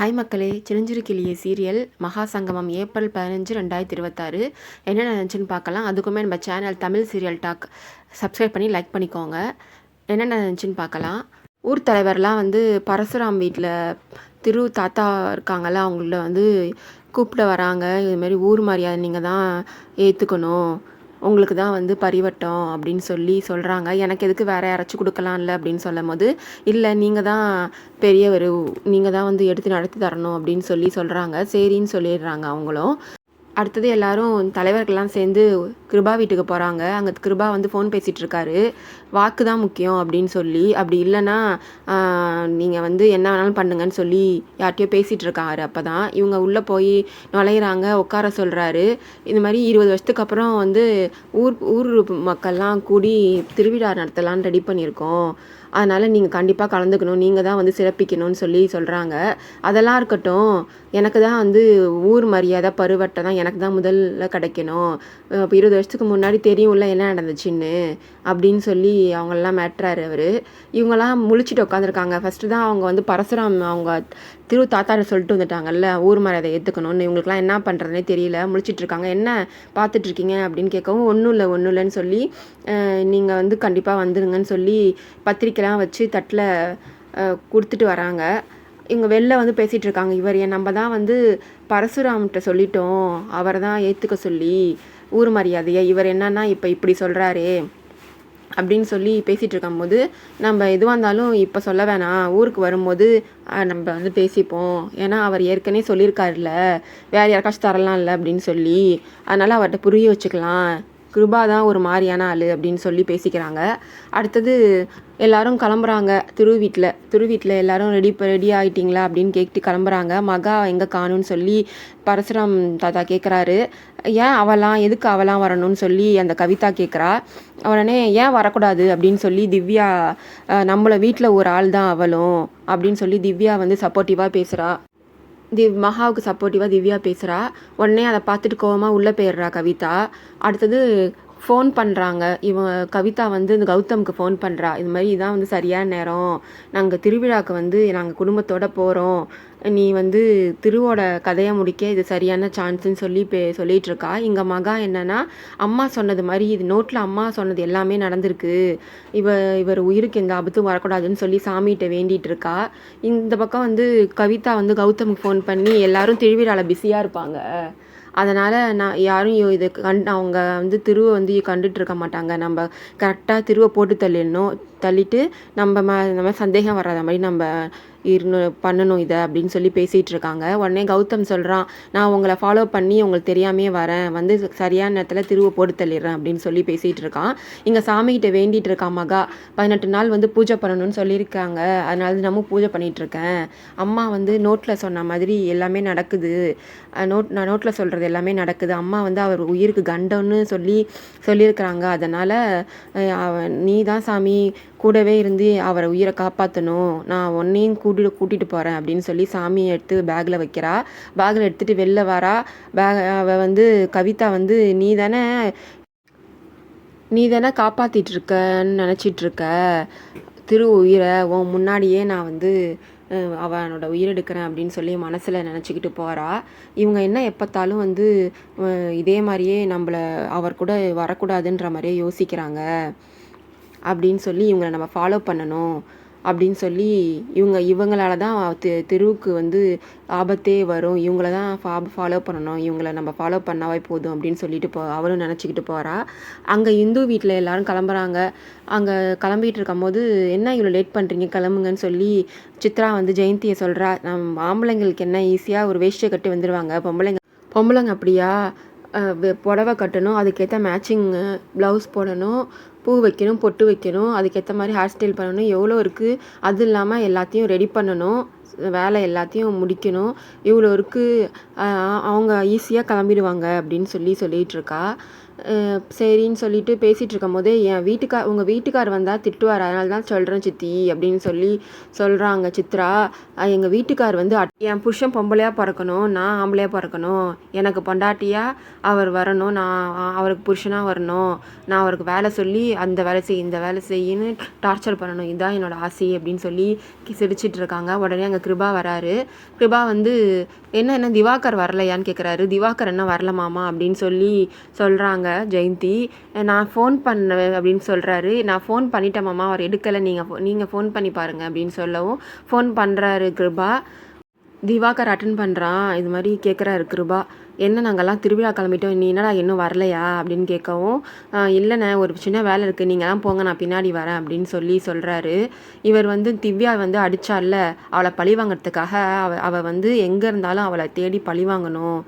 Hi மக்களே, சின்னஞ்சிறு கிளியே சீரியல் மகா சங்கமம் ஏப்ரல் 15, 2026 என்ன நடந்துச்சுன்னு பார்க்கலாம். அதுக்குமே நம்ம channel Tamil serial talk subscribe பண்ணி லைக் பண்ணிக்கோங்க. என்ன நடந்துச்சுன்னு பார்க்கலாம். ஊர் தலைவர்லாம் பரசுராம் வீட்டில் திரு தாத்தா இருக்காங்கள்ல, அவங்கள கூப்பிட வராங்க. இதுமாரி ஊர் மரியாதை நீங்கள் தான் ஏற்றுக்கணும், உங்களுக்கு தான் பரிவட்டம் அப்படின்னு சொல்கிறாங்க. எனக்கு எதுக்கு வேறு யாராச்சும் கொடுக்கலாம்ல அப்படின்னு சொல்லும் போது, இல்லை நீங்கள் தான் பெரியவர், நீங்கள் தான் எடுத்து நடத்தி தரணும் அப்படின்னு சொல்கிறாங்க. சரின்னு சொல்லிடுறாங்க அவங்களும். அடுத்தது எல்லாரும் தலைவர்கள்லாம் சேர்ந்து கிருபா வீட்டுக்கு போகிறாங்க. அங்கே கிருபா ஃபோன் பேசிகிட்டு இருக்காரு. வாக்கு தான் முக்கியம் அப்படின்னு அப்படி இல்லைன்னா நீங்கள் என்ன வேணாலும் பண்ணுங்கன்னு யார்கிட்டயோ பேசிகிட்டு இருக்காரு. அப்போ தான் இவங்க உள்ளே போய் நுழையிறாங்க. உட்கார சொல்கிறாரு. இந்த மாதிரி 20 வருஷத்துக்கு அப்புறம் ஊர் ஊர் மக்கள்லாம் கூடி திருவிழா நடத்தலான்னு ரெடி பண்ணியிருக்கோம், அதனால் நீங்கள் கண்டிப்பாக கலந்துக்கணும், நீங்கள் தான் சிறப்பிக்கணும்னு சொல்கிறாங்க. அதெல்லாம் இருக்கட்டும், எனக்கு தான் ஊர் மரியாதை பருவட்டை தான் எனக்கு தான் முதல்ல கிடைக்கணும். இப்போ 20 வருஷத்துக்கு முன்னாடி தெரியும்ல என்ன நடந்துச்சுன்னு அப்படின்னு அவங்களெல்லாம் மேட்றாரு அவர். இவங்கெல்லாம் முழிச்சிட்டு உட்காந்துருக்காங்க. ஃபஸ்ட்டு தான் அவங்க பரசுராம் அவங்க திரு தாத்தாட்ட சொல்லிட்டு வந்துட்டாங்கல்ல, ஊர் மரியாதை ஏற்றுக்கணும்னு. இவங்களுக்குலாம் என்ன பண்ணுறதுனே தெரியல, முழிச்சிட்டு இருக்காங்க. என்ன பார்த்துட்ருக்கீங்க அப்படின்னு கேட்கவும், ஒன்றும் இல்லைன்னு நீங்கள் கண்டிப்பாக வந்துடுங்கன்னு பத்திரிக்கைலாம் வச்சு தட்டில் கொடுத்துட்டு வராங்க. இவங்க வெளில பேசிகிட்டு இருக்காங்க. இவர் நம்ம தான் பரசுராம்கிட்ட சொல்லிட்டோம், அவரை தான் ஏற்றுக்க ஊர் மரியாதையை, இவர் என்னன்னா இப்போ இப்படி சொல்கிறாரே அப்படின்னு பேசிகிட்டு இருக்கும்போது, நம்ம எதுவாக இருந்தாலும் இப்போ சொல்ல வேணாம், ஊருக்கு வரும்போது நம்ம பேசிப்போம், ஏன்னா அவர் ஏற்கனவே சொல்லியிருக்காருல்ல வேறு யாருக்காச்சும் தரலாம்ல அப்படின்னு அதனால் அவர்கிட்ட புரிய வச்சுக்கலாம், கிருபா தான் ஒரு மாதிரியான ஆள் அப்படின்னு பேசிக்கிறாங்க. அடுத்தது எல்லாரும் கிளம்புறாங்க. திரு வீட்டில் எல்லாரும் ரெடி ஆகிட்டிங்களா அப்படின்னு கேட்டு கிளம்புறாங்க. மகா எங்கே காணும்னு பரசுராம் தாத்தா கேட்குறாரு. ஏன் எதுக்கு அவலாம் வரணும்னு அந்த கவிதா கேட்குறா. உடனே ஏன் வரக்கூடாது அப்படின்னு திவ்யா, நம்மளை வீட்டில் ஒரு ஆள் தான் அவளும் அப்படின்னு திவ்யா சப்போர்ட்டிவாக பேசுகிறா. மகாவுக்கு சப்போர்ட்டிவாக திவ்யா பேசுகிறா. உடனே அதை பார்த்துட்டு கோவமாக உள்ளே போயிடுறா கவிதா. அடுத்தது ஃபோன் பண்ணுறாங்க. கவிதா இந்த கௌதமுக்கு ஃபோன் பண்ணுறா. இது மாதிரி இதான் சரியான நேரம், நாங்கள் திருவிழாவுக்கு நாங்கள் குடும்பத்தோடு போகிறோம், நீ திருவோட கதையை முடிக்க இது சரியான சான்ஸுன்னு சொல்லிகிட்ருக்கா. இங்கே மகா என்னென்னா, அம்மா சொன்னது மாதிரி இது நோட்டில் அம்மா சொன்னது எல்லாமே நடந்திருக்கு, இவர் உயிருக்கு எந்த ஆபத்தும் வரக்கூடாதுன்னு சாமிகிட்ட வேண்டிகிட்டு இருக்கா. இந்த பக்கம் கவிதா கௌதமுக்கு ஃபோன் பண்ணி எல்லாரும் திருவிழாவில் பிஸியாக இருப்பாங்க, அதனால் நான் யாரும் இது அவங்க திருவை கண்டுட்ருக்க மாட்டாங்க, நம்ம கரெக்டாக திருவை போட்டு தள்ளிட்டு நம்ம சந்தேகம் வராத மாதிரி நம்ம பண்ணணும் இதை அப்படின்னு பேசிகிட்டு இருக்காங்க. உடனே கௌதம் சொல்கிறான், நான் உங்களை ஃபாலோ பண்ணி உங்களுக்கு தெரியாமே வரேன், சரியான நேரத்தில் திருவை போட்டு தள்ளிடுறேன் அப்படின்னு பேசிகிட்டு இருக்கான். இங்கே சாமிகிட்ட வேண்டிகிட்டு இருக்கான் மகா. 18 நாள் பூஜை பண்ணணும்னு சொல்லியிருக்காங்க, அதனால நம்ம பூஜை பண்ணிகிட்ருக்கேன். அம்மா நோட்டில் சொன்ன மாதிரி எல்லாமே நடக்குது, நான் நோட்டில் சொல்கிறது எல்லாமே நடக்குது. அம்மா அவர் உயிருக்கு கண்டம்னு சொல்லியிருக்கிறாங்க, அதனால் நீ தான் சாமி கூடவே இருந்து அவரை உயிரை காப்பாற்றணும், நான் ஒன்றையும் கூட்டிகிட்டு போகிறேன் அப்படின்னு சாமியை எடுத்து பேக்கில் வைக்கிறா. பேக்கில் எடுத்துகிட்டு வெளில வரா. அவள் கவிதா நீ தானே காப்பாற்றிட்டுருக்கன்னு நினச்சிட்ருக்க திரு உயிரை, உன் முன்னாடியே நான் அவனோட உயிரெடுக்கிறேன் அப்படின்னு மனசில் நினச்சிக்கிட்டு போகிறா. இவங்க என்ன எப்போத்தாலும் இதே மாதிரியே நம்மளை அவர் கூட வரக்கூடாதுன்ற மாதிரியே யோசிக்கிறாங்க அப்படின்னு இவங்களை நம்ம ஃபாலோ பண்ணணும் அப்படின்னு இவங்களால தான் தெருவுக்கு ஆபத்தே வரும், இவங்கள தான் ஃபாலோ பண்ணணும், இவங்களை நம்ம ஃபாலோ பண்ணாவே போதும் அப்படின்னு அவளும் நினச்சிக்கிட்டு போகிறா. அங்கே இந்து வீட்டில் எல்லோரும் கிளம்புறாங்க. அங்கே கிளம்பிகிட்டு இருக்கும்போது, என்ன இவ்வளோ லேட் பண்ணுறீங்க, கிளம்புங்கன்னு சித்ரா ஜெயந்தியை சொல்கிறா. ஆம்பளைங்களுக்கு என்ன ஈஸியாக ஒரு வேஷ்டியை கட்டி வந்துடுவாங்க, பொம்பளைங்க அப்படியா, புடவை கட்டணும், அதுக்கேற்ற மேட்சிங் ப்ளவுஸ் போடணும், பூ வைக்கணும், பொட்டு வைக்கணும், அதுக்கேற்ற மாதிரி ஹேர் ஸ்டைல் பண்ணணும், எவ்வளோ இருக்குது, அது இல்லாமல் எல்லாத்தையும் ரெடி பண்ணணும், வேலை எல்லாத்தையும் முடிக்கணும், இவ்வளோ இருக்குது, அவங்க ஈஸியாக கிளம்பிடுவாங்க அப்படின்னு சொல்லிகிட்ருக்கா. சரின்னு பேசிகிட்டு இருக்கும் போதே, உங்கள் வீட்டுக்கார் வந்தால் திட்டுவார், அதனால தான் சொல்கிறேன் சித்தி அப்படின்னு சொல்கிறாங்க சித்ரா. எங்கள் வீட்டுக்கார் என் புருஷன் பொம்பளையாக பிறக்கணும், நான் ஆம்பளையாக பிறக்கணும், எனக்கு பொண்டாட்டியாக அவர் வரணும், நான் அவருக்கு புருஷனாக வரணும், நான் அவருக்கு வேலை சொல்லி அந்த வேலை செய் இந்த வேலை செய்யின்னு டார்ச்சர் பண்ணணும், இதுதான் என்னோடய ஆசை அப்படின்னு சிரிச்சிட்டு இருக்காங்க. உடனே அங்கே கிருபா வராரு. கிருபா வந்து என்ன திவாகர் வரலையான்னு கேட்குறாரு. திவாகர் என்ன வரல மாமா அப்படின்னு சொல்லி சொல்கிறாங்க ஜெயந்தி. நான் ஃபோன் பண்ணேன் அப்படின்னு சொல்கிறாரு. நான் ஃபோன் பண்ணிட்டேன் மாமா, அவர் எடுக்கலை, நீங்கள் ஃபோன் பண்ணி பாருங்கள் அப்படின்னு சொல்லவும் ஃபோன் பண்ணுறாரு கிருபா. திவாகர் அட்டன் பண்ணுறான். இது மாதிரி கேட்குறாரு கிருபா, என்ன நாங்கள்லாம் திருவிழா கிளம்பிட்டோம், நீ என்னடா இன்னும் வரலையா அப்படின்னு கேட்கவும், இல்லைண்ணே ஒரு சின்ன வேலை இருக்குது, நீங்கள்லாம் போங்க நான் பின்னாடி வரேன் அப்படின்னு சொல்கிறாரு. இவர் வந்து திவ்யா வந்து அடித்தால, அவளை பழி வாங்கிறதுக்காக அவள் வந்து எங்கே இருந்தாலும் அவளை தேடி பழி வாங்கணும்,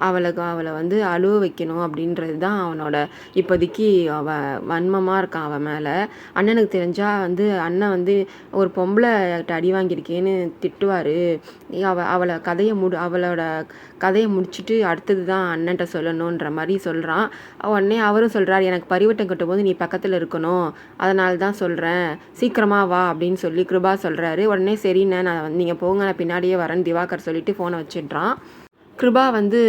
அவளை வந்து அழுவ வைக்கணும் அப்படின்றது தான் அவனோட இப்போதைக்கு வன்மமாக இருக்கான் அவன் மேலே. அண்ணனுக்கு தெரிஞ்சால் வந்து அண்ணன் வந்து ஒரு பொம்பளை அடி வாங்கியிருக்கேன்னு திட்டுவார். அவளோட கதையை முடிச்சுட்டு அடுத்தது தான் அண்ணன்ட்ட சொல்லணுன்ற மாதிரி சொல்கிறான். உடனே அவரும் சொல்கிறார், எனக்கு பரிவட்டம் கட்டும்போது நீ பக்கத்தில் இருக்கணும், அதனால தான் சொல்கிறேன், சீக்கிரமாக வா அப்படின்னு சொல்லி கிருபா சொல்கிறாரு. உடனே சரிண்ணே நான் நீங்கள் போங்க நான் பின்னாடியே வரேன்னு திவாகர் சொல்லிவிட்டு ஃபோனை வச்சிடுறான். கிருபா வந்து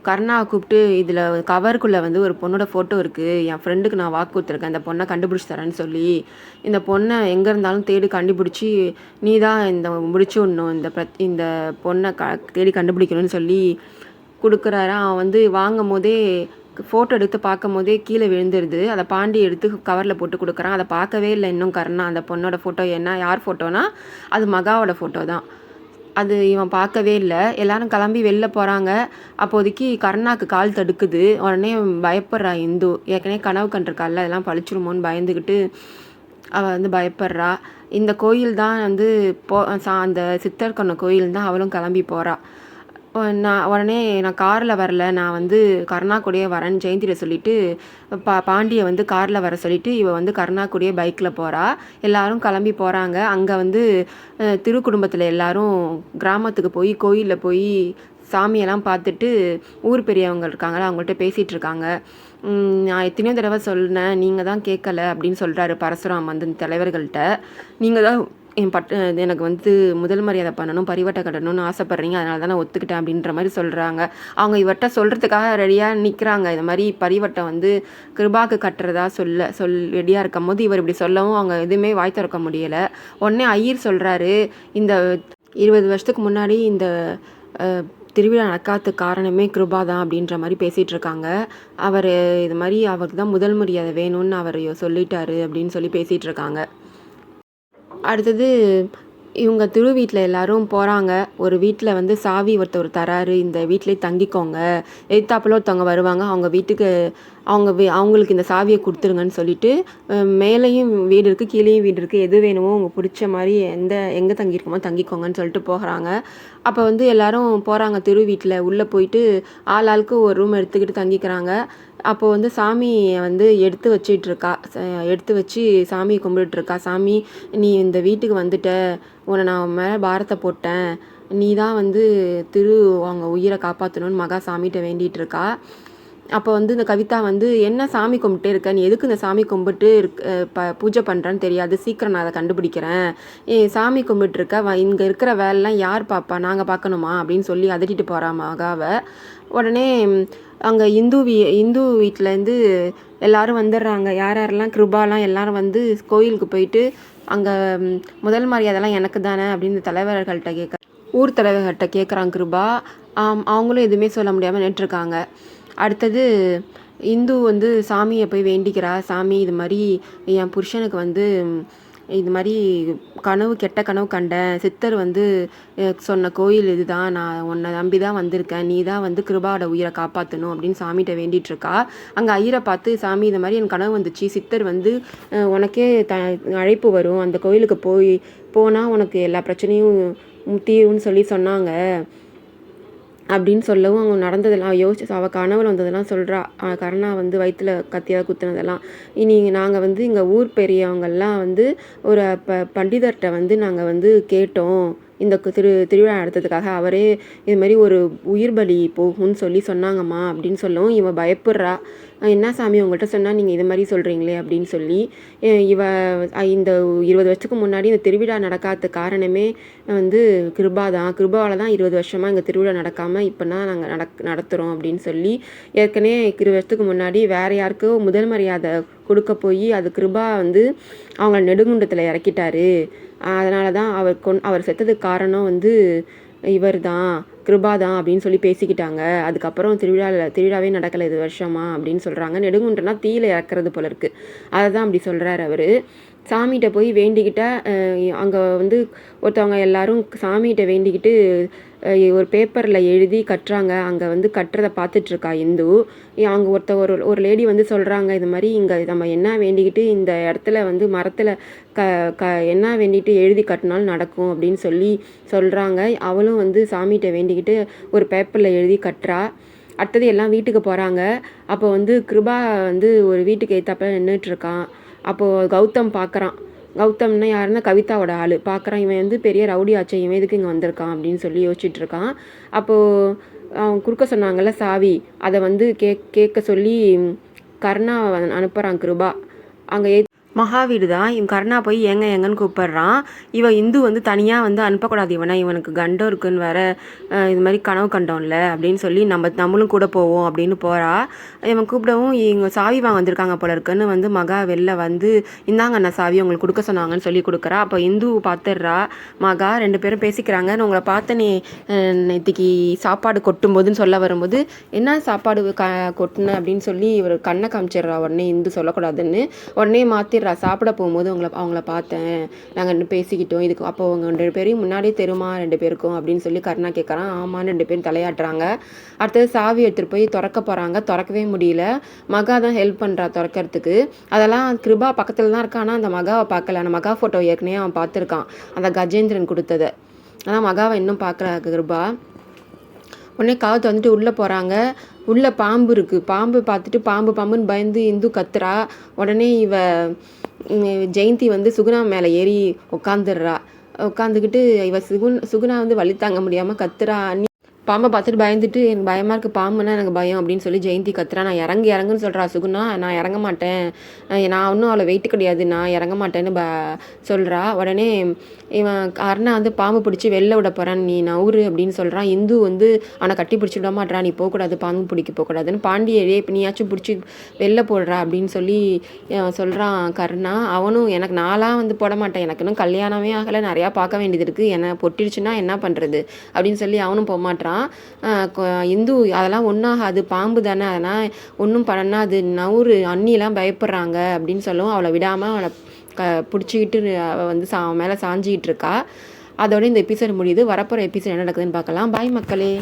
கருணாவை கூப்பிட்டு, இதில் கவருக்குள்ளே வந்து ஒரு பொண்ணோட ஃபோட்டோ இருக்குது, என் ஃப்ரெண்டுக்கு நான் வாக்கு கொடுத்துருக்கேன், இந்த பொண்ணை கண்டுபிடிச்சி தரேன்னு சொல்லி, இந்த பொண்ணை எங்கே இருந்தாலும் தேடி கண்டுபிடிச்சி நீ தான் இந்த முடிச்சு விடணும், இந்த பொண்ணை தேடி கண்டுபிடிக்கணும்னு சொல்லி கொடுக்குறாரு. அவன் வந்து வாங்கும் போதே ஃபோட்டோ எடுத்து பார்க்கும் போதே கீழே விழுந்துருது. அதை பாண்டி எடுத்து கவரில் போட்டு கொடுக்குறான். அதை பார்க்கவே இல்லை இன்னும் கருணா. அந்த பொண்ணோட ஃபோட்டோ யார் ஃபோட்டோனா அது மகாவோட ஃபோட்டோ தான். அது இவன் பார்க்கவே இல்லை. எல்லாரும் கிளம்பி வெளில போகிறாங்க. அப்போதைக்கு கருணாக்கு கால் தடுக்குது. உடனே பயப்படுறா இந்து. ஏற்கனவே கனவு கண்டிருக்கால, அதெல்லாம் பழிச்சிருமோன்னு பயந்துக்கிட்டு அவள் வந்து பயப்படுறா. இந்த கோயில் தான் வந்து அந்த சித்தர் கொண்ட கோயில் தான் அவளும் கிளம்பி போகிறா. உடனே நான் காரில் வரல, நான் வந்து கருணா கூடயே வரேன்னு ஜெயந்தியில் சொல்லிவிட்டு பாண்டியை வந்து காரில் வர சொல்லிவிட்டு இவள் வந்து கருணா கூடயே பைக்கில் போகிறா. எல்லாரும் கிளம்பி போகிறாங்க. அங்கே வந்து திருக்குடும்பத்தில் எல்லாரும் கிராமத்துக்கு போய் கோயிலில் போய் சாமியெல்லாம் பார்த்துட்டு ஊர் பெரியவங்க இருக்காங்களா அவங்கள்ட்ட பேசிகிட்டு இருக்காங்க. நான் எத்தனையோ தடவை சொன்னேன், நீங்கள் தான் கேட்கல அப்படின்னு சொல்கிறாரு பரசுராம் வந்து தலைவர்கள்ட்ட. நீங்கள் தான் எனக்கு வந்து முதல் மரியாதை பண்ணணும், பரிவட்டை கட்டணும்னு ஆசைப்பட்றீங்க, அதனால தான் நான் ஒத்துக்கிட்டேன் அப்படின்ற மாதிரி சொல்கிறாங்க. அவங்க இவர்கிட்ட சொல்கிறதுக்காக ரெடியாக நிற்கிறாங்க. இது மாதிரி பரிவட்டை வந்து கிருபாக்கு கட்டுறதா ரெடியாக இருக்கும் போது இவர் இப்படி சொல்லவும் அவங்க எதுவுமே வாய் திறக்க முடியலை. உடனே ஐயர் சொல்கிறாரு, இந்த 20 வருஷத்துக்கு முன்னாடி இந்த திருவிழா நடக்காததுக்கு காரணமே கிருபா தான் அப்படின்ற மாதிரி பேசிகிட்டு இருக்காங்க. அவர் இது மாதிரி அவருக்கு தான் முதல் மரியாதை வேணும்னு அவர் சொல்லிட்டாரு அப்படின்னு சொல்லி பேசிகிட்டு இருக்காங்க. அடுத்தது இவங்க திரு வீட்டில் எல்லாரும் போகிறாங்க. ஒரு வீட்டில் வந்து சாவி ஒருத்தர் தராரு, இந்த வீட்டிலே தங்கிக்கோங்க, எதிர்த்தாப்புல ஒருத்தவங்க வருவாங்க, அவங்க வீட்டுக்கு அவங்களுக்கு இந்த சாவியை கொடுத்துருங்கன்னு சொல்லிட்டு மேலேயும் வீடு இருக்குது கீழேயும் வீடு இருக்குது, எது வேணுமோ உங்களுக்கு பிடிச்ச மாதிரி எங்கே தங்கியிருக்கோமோ தங்கிக்கோங்கன்னு சொல்லிட்டு போகிறாங்க. அப்போ வந்து எல்லாரும் போகிறாங்க திரு வீட்டில். உள்ளே போயிட்டு ஆளுக்கு ஒரு ரூம் எடுத்துக்கிட்டு தங்கிக்கிறாங்க. அப்போது வந்து சாமியை வந்து எடுத்து வச்சு சாமியை கும்பிட்டுருக்கா. சாமி, நீ இந்த வீட்டுக்கு வந்துட்ட, உன்னை நான் மேலே பாரத்தை போட்டேன், நீ தான் வந்து அவங்க உயிரை காப்பாற்றணும்னு மகா சாமிகிட்ட வேண்டிகிட்டு இருக்கா. அப்போ வந்து இந்த கவிதா வந்து, என்ன சாமி கும்பிட்டே இருக்க, நீ எதுக்கு இந்த சாமி கும்பிட்டு பூஜை பண்ணுறேன்னு தெரியாது, சீக்கிரம் நான் அதை கண்டுபிடிக்கிறேன், சாமி கும்பிட்டுருக்க, இங்கே இருக்கிற வேலைலாம் யார் பார்ப்பா, நாங்கள் பார்க்கணுமா அப்படின்னு சொல்லி அதட்டிட்டு போகிறா மகாவை. உடனே அங்கே இந்து வீட்டிலேருந்து எல்லோரும் வந்துடுறாங்க. யாரெல்லாம் கிருபாலாம் எல்லோரும் வந்து கோயிலுக்கு போயிட்டு அங்கே முதல் மரியாதைலாம் எனக்கு தானே அப்படின்னு தலைவர்கள்ட்ட ஊர் தலைவர்கள்ட்ட கேட்குறாங்க கிருபா. அவங்களும் எதுவுமே சொல்ல முடியாமல் நின்றுருக்காங்க. அடுத்தது இந்து வந்து சாமியை போய் வேண்டிக்கிறா. சாமி, இது மாதிரி என் புருஷனுக்கு வந்து இது மாதிரி கெட்ட கனவு கண்டேன், சித்தர் வந்து சொன்ன கோயில் இதுதான், நான் உன்னை நம்பி தான் வந்திருக்கேன், நீ தான் வந்து கிருபாவோட உயிரை காப்பாற்றணும் அப்படின்னு சாமிகிட்ட வேண்டிகிட்ருக்கா. அங்கே ஐயரை பார்த்து, சாமி இது மாதிரி என் கனவு வந்துச்சு, சித்தர் வந்து உனக்கே அழைப்பு வரும், அந்த கோயிலுக்கு போனால் உனக்கு எல்லா பிரச்சனையும் தீரும்னு சொல்லி சொன்னாங்க அப்படின்னு சொல்லவும் அவங்க நடந்ததெல்லாம் யோசிச்சு அவள் கனவுல வந்ததெல்லாம் சொல்கிறா. கருணா வந்து வயிற்றுல கத்தியாக குத்துனதெல்லாம். நாங்கள் வந்து இங்கே ஊர் பெரியவங்கள்லாம் வந்து ஒரு பண்டிதர்கிட்ட வந்து நாங்கள் வந்து கேட்டோம், இந்த திருவிழா நடத்துறதுக்காக அவரே இது மாதிரி ஒரு உயிர் பலி போகும்னு சொன்னாங்கம்மா அப்படின்னு சொல்லவும் இவன் பயப்படுறா. என்ன சாமி உங்கள்கிட்ட சொன்னால் நீங்கள் இது மாதிரி சொல்கிறீங்களே அப்படின்னு சொல்லி இந்த 20 வருஷத்துக்கு முன்னாடி இந்த திருவிழா நடக்காத காரணமே வந்து கிருபாவால் தான் 20 வருஷமாக இங்கே திருவிழா நடக்காமல் இப்போ தான் நாங்கள் நடத்துகிறோம் அப்படின்னு சொல்லி ஏற்கனவே 20 வருஷத்துக்கு முன்னாடி வேறு யாருக்கோ முதல் மரியாதை கொடுக்க போய் அது கிருபா வந்து அவங்க நெடுங்குண்டத்தில் இறக்கிட்டாரு அதனால தான் அவர் செத்ததுக்கு காரணம் வந்து இவர் தான், கிருபா தான் அப்படின்னு சொல்லி பேசிக்கிட்டாங்க. அதுக்கப்புறம் திருவிழாவே நடக்கலை இது வருஷமா அப்படின்னு சொல்கிறாங்க. நெடுங்குன்றனா தீயில இறக்குறது போல இருக்குது. அதை தான் அப்படி சொல்கிறாரு அவர். சாமிகிட்ட போய் வேண்டிக்கிட்ட அங்கே வந்து ஒருத்தவங்க எல்லாரும் சாமிகிட்ட வேண்டிக்கிட்டு ஒரு பேப்பரில் எழுதி கட்டுறாங்க. அங்கே வந்து கட்டுறதை பார்த்துட்ருக்கா இந்து. அங்கே ஒரு லேடி வந்து சொல்கிறாங்க, இது மாதிரி இங்கே நம்ம என்ன வேண்டிக்கிட்டு இந்த இடத்துல வந்து மரத்தில் என்ன வேண்டிட்டு எழுதி கட்டினாலும் நடக்கும் அப்படின்னு சொல்கிறாங்க. அவளும் வந்து சாமிகிட்ட வேண்டிக்கிட்டு ஒரு பேப்பரில் எழுதி கட்டுறா. அடுத்தது எல்லாம் வீட்டுக்கு போகிறாங்க. அப்போ வந்து கிருபா வந்து ஒரு வீட்டுக்கு ஏத்தாப்புல நின்றுட்டுருக்கான். அப்போது கௌதம் பார்க்குறான். கௌதம்னா யாருன்னா கவிதாவோட ஆள் பார்க்குறான். இவன் வந்து பெரிய ரவுடி ஆச்சு, இவன் எதுக்கு இங்கே வந்திருக்கான் அப்படின்னு சொல்லி யோசிச்சுட்டு இருக்கான். அப்போது அவன் கொடுக்க சொன்னாங்கல்ல சாவி, அதை வந்து கேட்க சொல்லி கர்ணா அனுப்புகிறான் கிருபா. அங்கே மகாவீடு தான் இவன் கர்ணா போய் எங்கன்னு கூப்பிட்றான். இந்து வந்து தனியாக வந்து அனுப்பக்கூடாது இவனுக்கு கண்டம் இருக்குன்னு வேற, இது மாதிரி கனவு கண்டோம்ல அப்படின்னு சொல்லி நம்மளும் கூட போவோம் அப்படின்னு போகிறா. இவன் கூப்பிடவும் இவங்க சாவி வாங்க வந்திருக்காங்க போல இருக்குன்னு வந்து மகா வெளில வந்து இந்தாங்க அண்ணா சாவி உங்களுக்கு கொடுக்க சொன்னாங்கன்னு சொல்லி கொடுக்குறா. அப்போ இந்து பார்த்துடுறா. மகா 2 பேரும் பேசிக்கிறாங்க. உங்களை பார்த்து நீ நேற்றுக்கு சாப்பாடு கொட்டும் போதுன்னு சொல்ல வரும்போது என்ன சாப்பாடு கொட்டின அப்படின்னு சொல்லி இவர் கண்ணை காமிச்சிடுறா. உடனே இந்து சொல்லக்கூடாதுன்னு உடனே மாற்றி சாப்பிட போகும்போது அவங்கள பார்த்தேன், நாங்கள் 2 பேசிக்கிட்டோம், இதுக்கு அப்போ அவங்க 2 பேரையும் முன்னாடியே தெரியுமா 2 பேருக்கும் அப்படின்னு சொல்லி கர்ணா கேட்குறான். ஆமான்னு 2 பேரும் தலையாட்டுறாங்க. அடுத்தது சாவி எடுத்துகிட்டு போய் திறக்க போகிறாங்க. திறக்கவே முடியல. மகா தான் ஹெல்ப் பண்ணுறா திறக்கிறதுக்கு. அதெல்லாம் கிருபா பக்கத்தில் தான் இருக்கான். ஆனால் அந்த மகாவை பார்க்கல. அந்த மகா ஃபோட்டோ ஏற்கனவே அவன் பார்த்துருக்கான், அந்த கஜேந்திரன் கொடுத்ததை. ஆனால் மகாவை இன்னும் பார்க்கல கிருபா. உடனே காவத்து வந்துட்டு உள்ளே போகிறாங்க. உள்ளே பாம்பு இருக்குது. பாம்பு பார்த்துட்டு பாம்புன்னு பயந்து இந்து கத்துறா. உடனே ஜெயந்தி வந்து சுகுணா மேலே ஏறி உட்காந்துக்கிட்டு சுகுணா வந்து வலி தாங்க முடியாமல் கத்துறா. பாம்பை பார்த்துட்டு பயந்துட்டு எனக்கு பயமாக இருக்குது, பாம்புன்னா எனக்கு பயம் அப்படின்னு சொல்லி ஜெயந்தி கத்துறா. நான் இறங்குன்னு சொல்கிறா சுகுணா. நான் இறங்க மாட்டேன், நான் ஒன்றும் அவளை வெயிட்டு கிடையாது, நான் இறங்க மாட்டேன்னு சொல்கிறா. உடனே இவன் கர்ணா வந்து பாம்பு பிடிச்சி வெளில விட போகிறான், நீ நவுறு அப்படின்னு சொல்கிறான். இந்து வந்து அவனை கட்டி பிடிச்சி விட மாட்றா, நீ போகக்கூடாது, பாம்பு பிடிக்க போகக்கூடாதுன்னு. பாண்டியே இப்போ நீயாச்சும் பிடிச்சி வெளில போடுறா அப்படின்னு சொல்லி சொல்கிறான் கர்ணா. அவனும் எனக்கு நாளாக வந்து போட மாட்டேன், எனக்கு இன்னும் கல்யாணமே ஆகலை, நிறையா பார்க்க வேண்டியது இருக்குது, என்னை பொட்டிடுச்சுன்னா என்ன பண்ணுறது அப்படின்னு சொல்லி அவனும் போக மாட்டான். இந்து அதெல்லாம் ஒன்றாகாது, பாம்பு தானே, அதெல்லாம் ஒன்றும் பண்ணாது, நவுறு, அண்ணிலாம் பயப்படுறாங்க அப்படின்னு சொல்லுவோம். அவளை விடாமல் அவளை பிடிச்சிக்கிட்டு அவள் வந்து மேலே சாஞ்சிக்கிட்டு இருக்கா. அதோட இந்த எபிசோட் முடியுது. வரப்போகிற எபிசோட் என்ன நடக்குதுன்னு பார்க்கலாம். பாய் மக்களே.